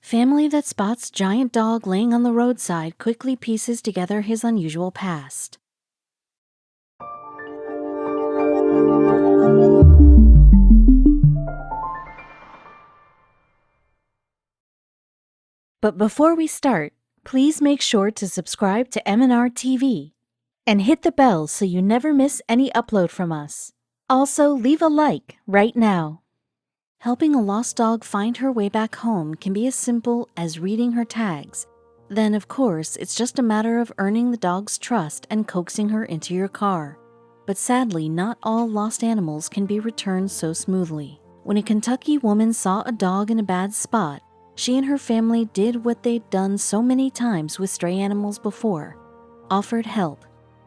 Family that spots giant dog laying on the roadside quickly pieces together his unusual past. But before we start, please make sure to subscribe to m&rtv and hit the bell so you never miss any upload from us. Also, leave a like right now. Helping a lost dog find her way back home can be as simple as reading her tags. Then, of course, it's just a matter of earning the dog's trust and coaxing her into your car. But sadly, not all lost animals can be returned so smoothly. When a Kentucky woman saw a dog in a bad spot, she and her family did what they'd done so many times with stray animals before: offered help.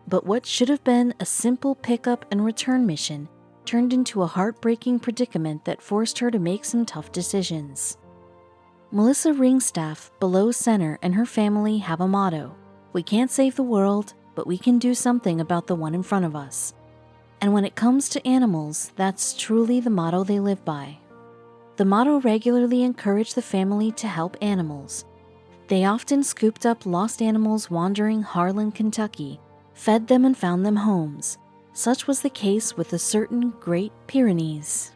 But what should have been a simple pickup and return mission turned into a heartbreaking predicament that forced her to make some tough decisions. Melissa Ringstaff, below center, and her family have a motto: we can't save the world, but we can do something about the one in front of us. And when it comes to animals, that's truly the motto they live by. The motto regularly encouraged the family to help animals. They often scooped up lost animals wandering Harlan, Kentucky, fed them and found them homes. Such was the case with a certain Great Pyrenees.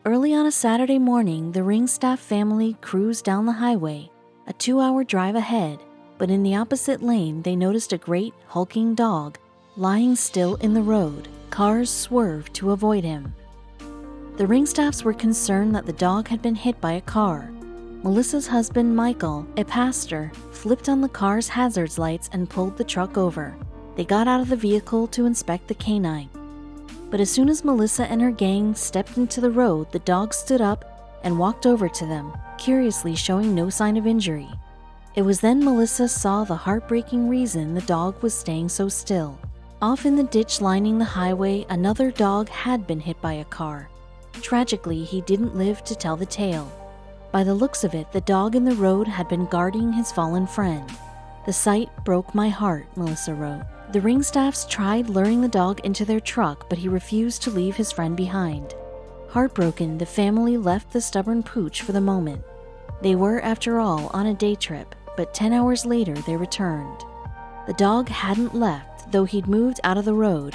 Early on a Saturday morning, the Ringstaff family cruised down the highway, a 2-hour drive ahead, but in the opposite lane they noticed a great, hulking dog lying still in the road. Cars swerved to avoid him. The Ringstaffs were concerned that the dog had been hit by a car. Melissa's husband, Michael, a pastor, flipped on the car's hazards lights and pulled the truck over. They got out of the vehicle to inspect the canine. But as soon as Melissa and her gang stepped into the road, the dog stood up and walked over to them, curiously showing no sign of injury. It was then Melissa saw the heartbreaking reason the dog was staying so still. Off in the ditch lining the highway, another dog had been hit by a car. Tragically, he didn't live to tell the tale. By the looks of it, the dog in the road had been guarding his fallen friend. The sight broke my heart, Melissa wrote. The Ringstaffs tried luring the dog into their truck, but he refused to leave his friend behind. Heartbroken, the family left the stubborn pooch for the moment. They were, after all, on a day trip, but 10 hours later they returned. The dog hadn't left, though he'd moved out of the road.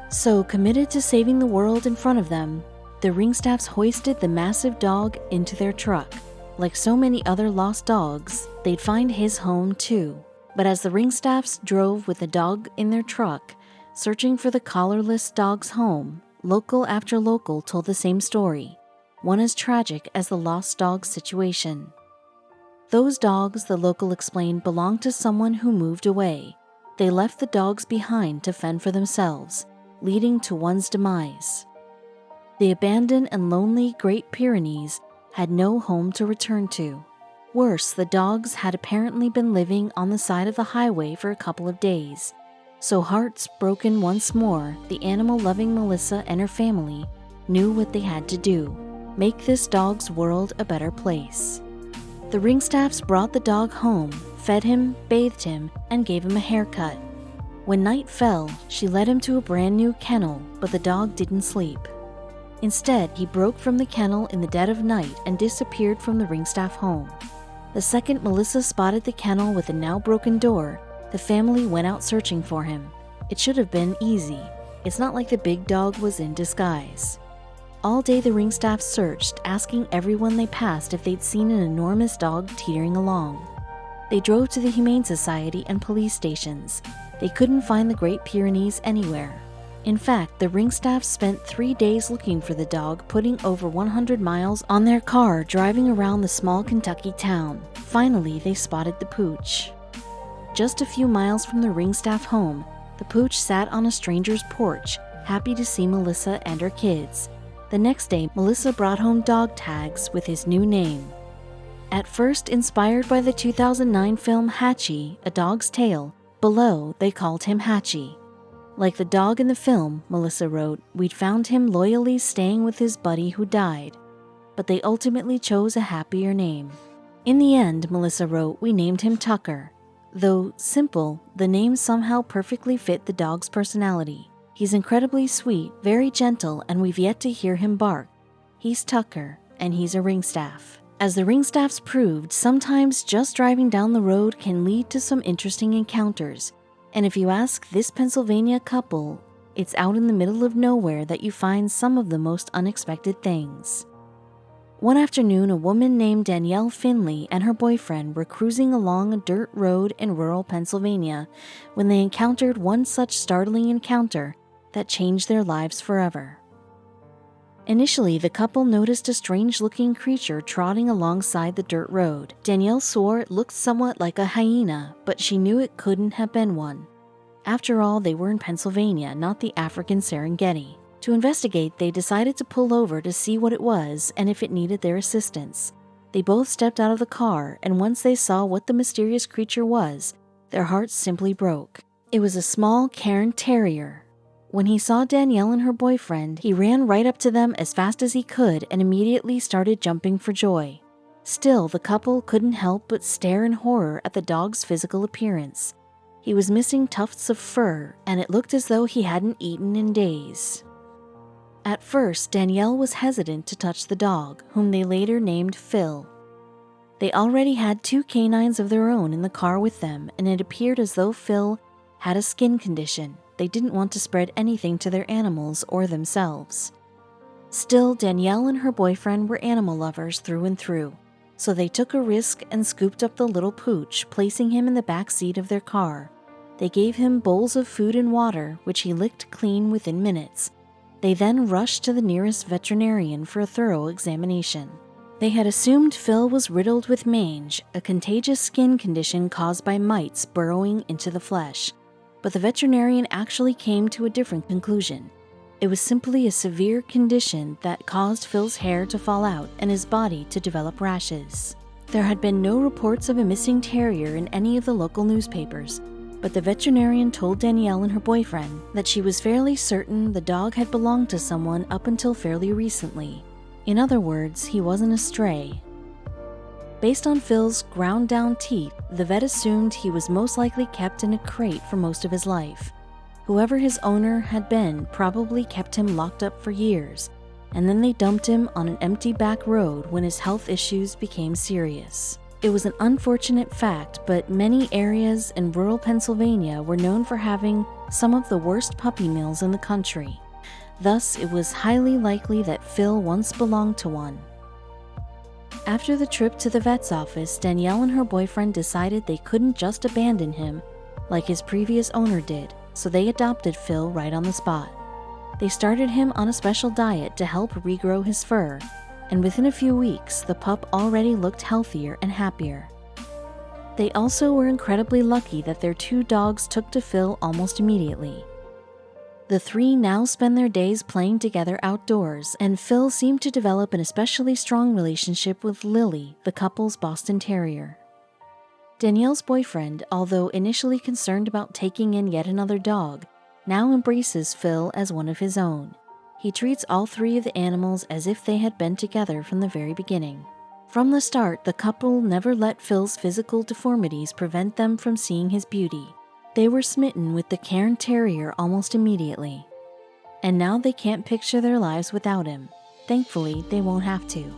So, committed to saving the world in front of them, the Ringstaffs hoisted the massive dog into their truck. Like so many other lost dogs, they'd find his home too. But as the Ringstaffs drove with the dog in their truck, searching for the collarless dog's home, local after local told the same story, one as tragic as the lost dog's situation. Those dogs, the local explained, belonged to someone who moved away. They left the dogs behind to fend for themselves, leading to one's demise. The abandoned and lonely Great Pyrenees had no home to return to. Worse, the dogs had apparently been living on the side of the highway for a couple of days. So, hearts broken once more, the animal-loving Melissa and her family knew what they had to do: make this dog's world a better place. The Ringstaffs brought the dog home, fed him, bathed him, and gave him a haircut. When night fell, she led him to a brand new kennel, but the dog didn't sleep. Instead, he broke from the kennel in the dead of night and disappeared from the Ringstaff home. The second Melissa spotted the kennel with the now broken door, the family went out searching for him. It should have been easy. It's not like the big dog was in disguise. All day the Ringstaffs searched, asking everyone they passed if they'd seen an enormous dog teetering along. They drove to the Humane Society and police stations. They couldn't find the Great Pyrenees anywhere. In fact, the Ringstaffs spent 3 days looking for the dog, putting over 100 miles on their car driving around the small Kentucky town. Finally, they spotted the pooch. Just a few miles from the Ringstaff home, the pooch sat on a stranger's porch, happy to see Melissa and her kids. The next day, Melissa brought home dog tags with his new name. At first inspired by the 2009 film Hatchie, A Dog's Tale, below they called him Hatchie. Like the dog in the film, Melissa wrote, we'd found him loyally staying with his buddy who died, but they ultimately chose a happier name. In the end, Melissa wrote, we named him Tucker. Though simple, the name somehow perfectly fit the dog's personality. He's incredibly sweet, very gentle, and we've yet to hear him bark. He's Tucker, and he's a Ringstaff. As the ringstaffs proved, sometimes just driving down the road can lead to some interesting encounters. And if you ask this Pennsylvania couple, it's out in the middle of nowhere that you find some of the most unexpected things. One afternoon, a woman named Danielle Finley and her boyfriend were cruising along a dirt road in rural Pennsylvania when they encountered one such startling encounter that changed their lives forever. Initially, the couple noticed a strange-looking creature trotting alongside the dirt road. Danielle swore it looked somewhat like a hyena, but she knew it couldn't have been one. After all, they were in Pennsylvania, not the African Serengeti. To investigate, they decided to pull over to see what it was and if it needed their assistance. They both stepped out of the car, and once they saw what the mysterious creature was, their hearts simply broke. It was a small Cairn Terrier. When he saw Danielle and her boyfriend, he ran right up to them as fast as he could and immediately started jumping for joy. Still, the couple couldn't help but stare in horror at the dog's physical appearance. He was missing tufts of fur, and it looked as though he hadn't eaten in days. At first, Danielle was hesitant to touch the dog, whom they later named Phil. They already had 2 canines of their own in the car with them, and it appeared as though Phil had a skin condition. They didn't want to spread anything to their animals or themselves. Still, Danielle and her boyfriend were animal lovers through and through, so they took a risk and scooped up the little pooch, placing him in the back seat of their car. They gave him bowls of food and water, which he licked clean within minutes. They then rushed to the nearest veterinarian for a thorough examination. They had assumed Phil was riddled with mange, a contagious skin condition caused by mites burrowing into the flesh. But the veterinarian actually came to a different conclusion. It was simply a severe condition that caused Phil's hair to fall out and his body to develop rashes. There had been no reports of a missing terrier in any of the local newspapers, but the veterinarian told Danielle and her boyfriend that she was fairly certain the dog had belonged to someone up until fairly recently. In other words, he wasn't a stray. Based on Phil's ground-down teeth, the vet assumed he was most likely kept in a crate for most of his life. Whoever his owner had been probably kept him locked up for years, and then they dumped him on an empty back road when his health issues became serious. It was an unfortunate fact, but many areas in rural Pennsylvania were known for having some of the worst puppy mills in the country. Thus, it was highly likely that Phil once belonged to one. After the trip to the vet's office, Danielle and her boyfriend decided they couldn't just abandon him like his previous owner did, so they adopted Phil right on the spot. They started him on a special diet to help regrow his fur, and within a few weeks, the pup already looked healthier and happier. They also were incredibly lucky that their 2 dogs took to Phil almost immediately. The 3 now spend their days playing together outdoors, and Phil seemed to develop an especially strong relationship with Lily, the couple's Boston Terrier. Danielle's boyfriend, although initially concerned about taking in yet another dog, now embraces Phil as one of his own. He treats all 3 of the animals as if they had been together from the very beginning. From the start, the couple never let Phil's physical deformities prevent them from seeing his beauty. They were smitten with the Cairn Terrier almost immediately. And now they can't picture their lives without him. Thankfully, they won't have to.